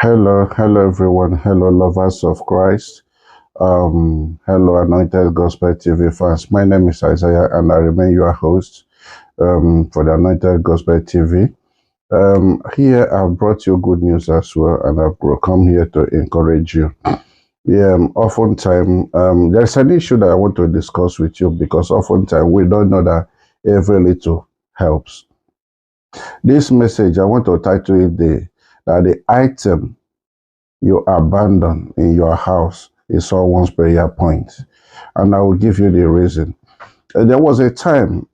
Hello everyone. Hello lovers of Christ. Hello Anointed Gospel TV fans. My name is Isaiah and I remain your host for the Anointed Gospel TV. Here I've brought you good news as well, and I've come here to encourage you. Oftentimes there's an issue that I want to discuss with you, because oftentimes we don't know that every little helps. This message, I want to title it that the item you abandon in your house is someone's prayer point. And I will give you the reason. There was a time,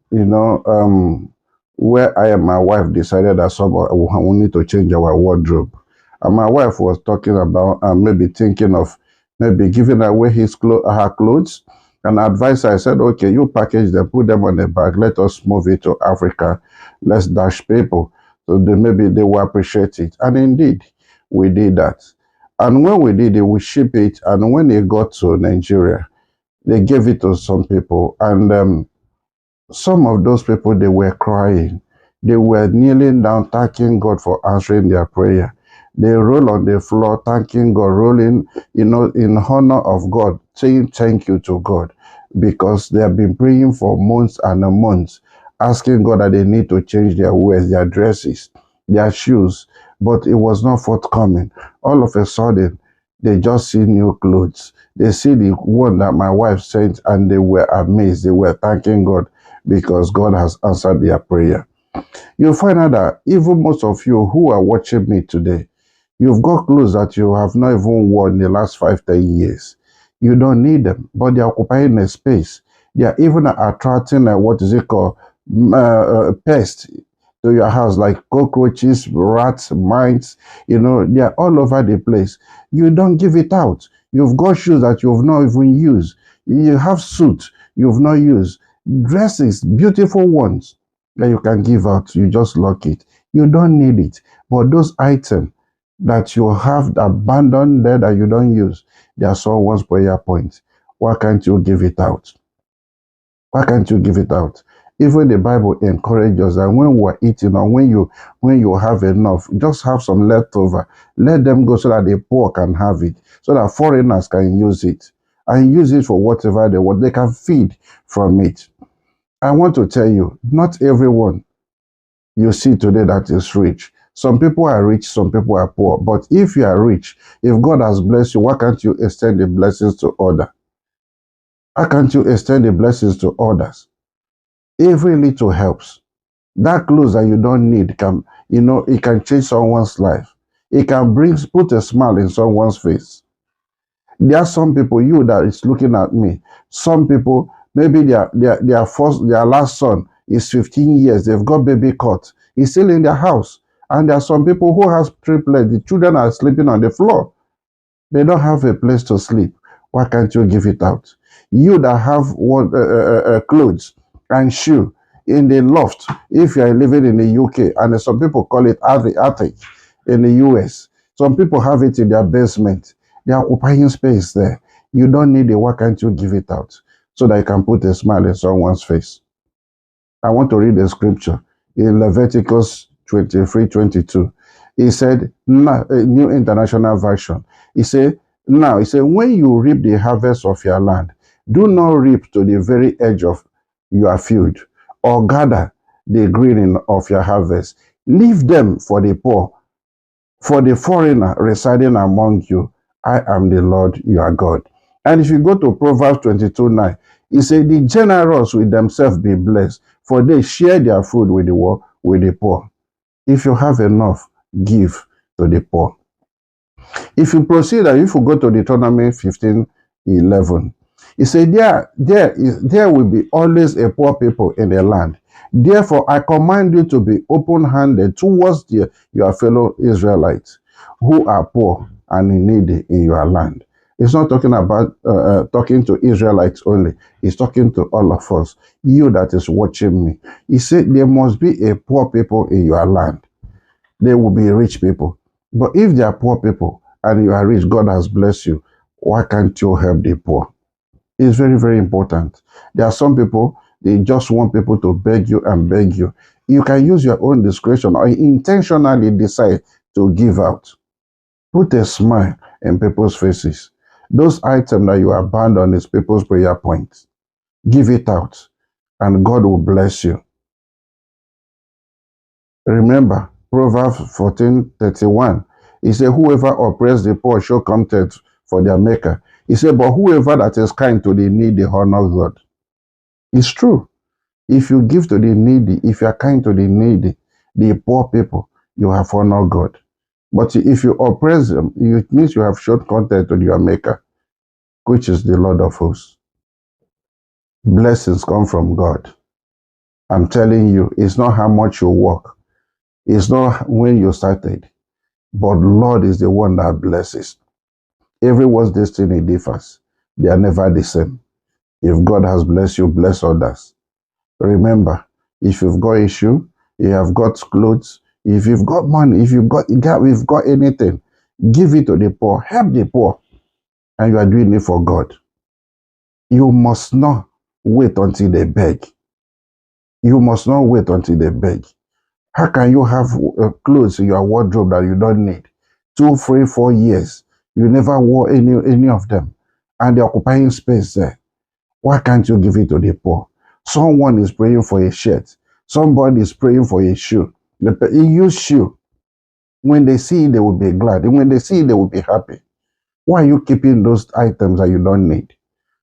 where I and my wife decided that we need to change our wardrobe. And my wife was talking about maybe thinking of maybe giving away her clothes. And advice, I said, okay, you package them, put them on the bag, let us move it to Africa. Let's dash people. So maybe they will appreciate it. And indeed, we did that. And when we did it, we shipped it. And when it got to Nigeria, they gave it to some people. And some of those people, they were crying. They were kneeling down, thanking God for answering their prayer. They roll on the floor, thanking God, rolling, in honor of God, saying thank you to God, because they have been praying for months and months, asking God that they need to change their wears, their dresses, their shoes, but it was not forthcoming. All of a sudden, they just see new clothes. They see the one that my wife sent, and they were amazed. They were thanking God because God has answered their prayer. You'll find out that even most of you who are watching me today, you've got clothes that you have not even worn in the last 5-10 years. You don't need them, but they are occupying a space. They are even attracting pests to your house, like cockroaches, rats, mice. They are all over the place. You don't give it out. You've got shoes that you've not even used. You have suits you've not used. Dresses, beautiful ones that you can give out. You just lock it. You don't need it. But those items that you have abandoned there that you don't use, they are someone's prayer point. Why can't you give it out? Why can't you give it out? Even the Bible encourages us that when we're eating, or when you have enough, just have some leftover. Let them go so that the poor can have it, so that foreigners can use it, and use it for whatever they want. They can feed from it. I want to tell you, not everyone you see today that is rich. Some people are rich, some people are poor. But if you are rich, if God has blessed you, why can't you extend the blessings to others? Why can't you extend the blessings to others? Every little helps. That clothes that you don't need it can change someone's life. It can put a smile in someone's face. There are some people, you that is looking at me. Some people, maybe their last son is 15 years. They've got baby cot. He's still in their house. And there are some people who have triplets. The children are sleeping on the floor. They don't have a place to sleep. Why can't you give it out? You that have clothes and shoe in the loft, if you are living in the UK, and some people call it attic in the US. Some people have it in their basement. They are occupying space there. You don't need it. Why can't you give it out so that you can put a smile in someone's face? I want to read the scripture in Leviticus 23:22. He said, New International Version. He said, when you reap the harvest of your land, do not reap to the very edge of your field, or gather the greening of your harvest. Leave them for the poor, for the foreigner residing among you. I am the Lord your God. And if you go to Proverbs 22:9, he said, the generous will themselves be blessed, for they share their food with the poor. If you have enough, give to the poor. If you proceed, if you go to Deuteronomy 15:11, he said, there will be always a poor people in the land. Therefore, I command you to be open-handed towards your fellow Israelites who are poor and needy in your land. It's not talking about talking to Israelites only. It's talking to all of us. You that is watching me. He said there must be a poor people in your land. There will be rich people. But if there are poor people and you are rich, God has blessed you, why can't you help the poor? It's very, very important. There are some people, they just want people to beg you and beg you. You can use your own discretion or intentionally decide to give out. Put a smile in people's faces. Those items that you abandon is people's prayer points. Give it out, and God will bless you. Remember, Proverbs 14:31. He said, whoever oppresses the poor shall content for their maker. He said, but whoever that is kind to the needy honors God. It's true. If you give to the needy, if you are kind to the needy, the poor people, you have honored God. But if you oppress them, it means you have shown content to your maker, which is the Lord of hosts. Blessings come from God. I'm telling you, it's not how much you work. It's not when you started. But Lord is the one that blesses. Everyone's destiny differs. They are never the same. If God has blessed you, bless others. Remember, if you've got issue, you have got clothes, if you've got money, if you've got anything, give it to the poor. Help the poor. And you are doing it for God. You must not wait until they beg. You must not wait until they beg. How can you have clothes in your wardrobe that you don't need? 2, 3, 4 years. You never wore any of them. And they're occupying space there. Why can't you give it to the poor? Someone is praying for a shirt. Somebody is praying for a shoe. You use shoe. When they see it, they will be glad. And when they see it, they will be happy. Why are you keeping those items that you don't need?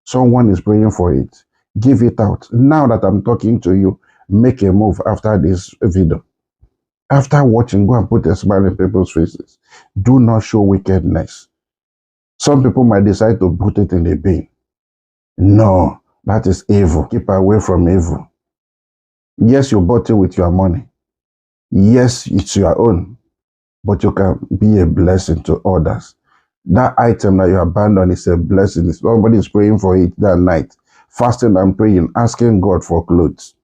Someone is praying for it. Give it out. Now that I'm talking to you, make a move after this video. After watching, go and put a smile in people's faces. Do not show wickedness. Some people might decide to put it in the bin. No, that is evil. Keep away from evil. Yes, you bought it with your money. Yes, it's your own. But you can be a blessing to others. That item that you abandon is a blessing. Somebody is praying for it that night. Fasting and praying, asking God for clothes.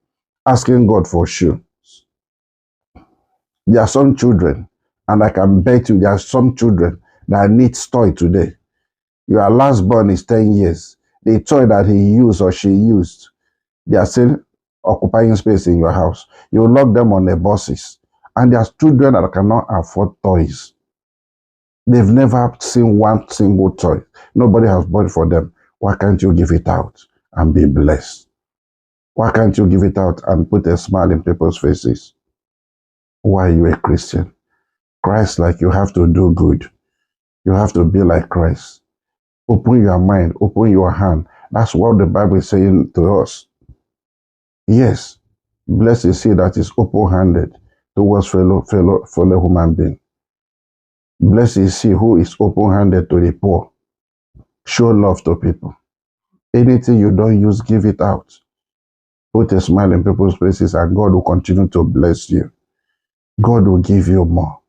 Asking God for shoes. There are some children, and I can bet you there are some children that need toy today. Your last born is 10 years. The toy that he used or she used, they are still occupying space in your house. You lock them on the buses. And there are children that cannot afford toys. They've never seen one single toy. Nobody has bought it for them. Why can't you give it out and be blessed? Why can't you give it out and put a smile in people's faces? Why are you a Christian? Christ, like, you have to do good. You have to be like Christ. Open your mind, open your hand. That's what the Bible is saying to us. Yes, blessed is he that is open-handed towards fellow human being. Blessed is he who is open-handed to the poor. Show love to people. Anything you don't use, give it out. Put a smile in people's faces and God will continue to bless you. God will give you more.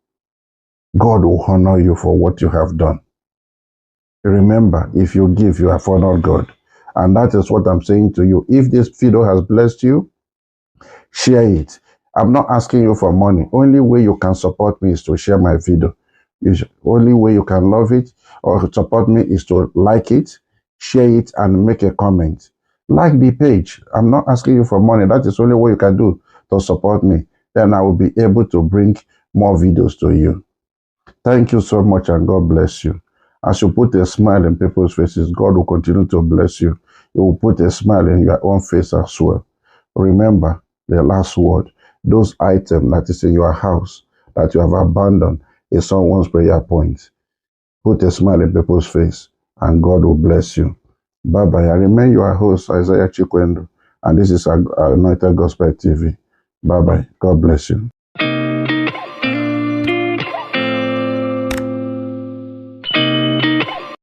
God will honor you for what you have done. Remember, if you give, you have honored God. And that is what I'm saying to you. If this video has blessed you, share it. I'm not asking you for money. Only way you can support me is to share my video. Only way you can love it or support me is to like it, share it, and make a comment. Like the page. I'm not asking you for money. That is the only way you can do to support me. Then I will be able to bring more videos to you. Thank you so much, and God bless you. As you put a smile in people's faces, God will continue to bless you. He will put a smile in your own face as well. Remember the last word. Those items that is in your house that you have abandoned is someone's prayer point. Put a smile in people's face, and God will bless you. Bye-bye. I remain your host, 𝐓𝐡𝐞 𝐈𝐭𝐞𝐦𝐬, and this is Anointed Gospel TV. Bye-bye. God bless you.